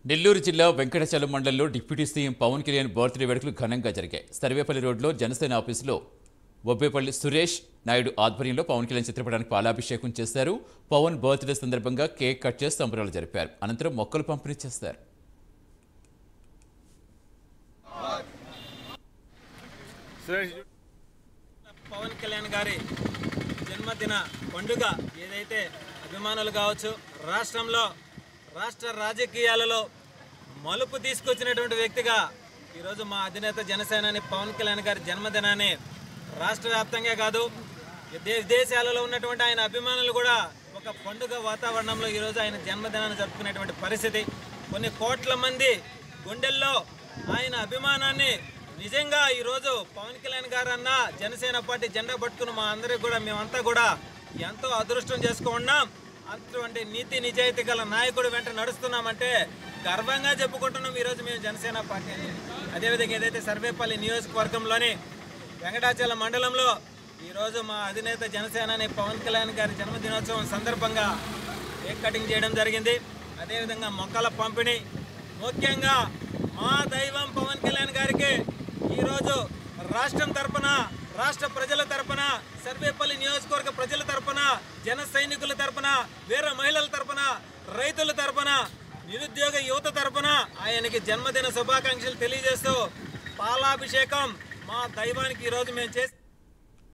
నెల్లూరు జిల్లా వెంకటాచలం మండలంలో deputy CM Pawan Kalyan birthday వేడుకలు ఘనంగా జరిగాయి. సర్వేపల్లి రోడ్లో జనసేన ఆఫీసులో బొబ్బేపల్లి సురేష్ నాయుడు ఆధ్వర్యంలో పవన్ కళ్యాణ్ చిత్రపటానికి పాలాభిషేకం చేశారు. పవన్ బర్త్డే సందర్భంగా కేక్ కట్ చేసి సంబరాలు జరిపారు. అనంతరం మొక్కలు పంపిణీ చేశారు. పవన్ కళ్యాణ్ గారి జన్మదిన పండుగ ఏదైతే అభిమానులు కావచ్చు, రాష్ట్ర రాజకీయాలలో మలుపు తీసుకొచ్చినటువంటి వ్యక్తిగా ఈరోజు మా అధినేత జనసేనాని పవన్ కళ్యాణ్ గారి జన్మదినాన్ని రాష్ట్ర వ్యాప్తంగా కాదు విదేశాలలో ఉన్నటువంటి ఆయన అభిమానులు కూడా ఒక పండుగ వాతావరణంలో ఈరోజు ఆయన జన్మదినాన్ని జరుపుకునేటువంటి పరిస్థితి. కొన్ని కోట్ల మంది గుండెల్లో ఆయన అభిమానాన్ని నిజంగా ఈరోజు పవన్ కళ్యాణ్ గారు అన్న జనసేన పార్టీ జెండా పట్టుకుని మా అందరికి కూడా మేమంతా కూడా ఎంతో అదృష్టం చేసుకున్నాం. అటువంటి నీతి నిజాయితీ గల నాయకుడు వెంట నడుస్తున్నామంటే గర్వంగా చెప్పుకుంటున్నాం ఈరోజు మేము జనసేన పార్టీ అని. అదేవిధంగా ఏదైతే సర్వేపల్లి నియోజకవర్గంలోని వెంకటాచలం మండలంలో ఈరోజు మా అధినేత జనసేనాని పవన్ కళ్యాణ్ గారి జన్మదినోత్సవం సందర్భంగా కేక్ కటింగ్ చేయడం జరిగింది. అదేవిధంగా మొక్కల పంపిణీ, ముఖ్యంగా మా దైవం పవన్ కళ్యాణ్ గారికి ఈరోజు రాష్ట్రం తరపున, రాష్ట్ర ప్రజల తరపున, సర్వేపల్లి నియోజకవర్గ ప్రజల తరపున, జన సైనికుల తరపున, వీర మహిళల తరపున, రైతుల తరపున, నిరుద్యోగ యువత తరపున ఆయనకి జన్మదిన శుభాకాంక్షలు తెలియజేస్తూ పాలాభిషేకం మా దైవానికి ఈరోజు మేము చేస్తాం.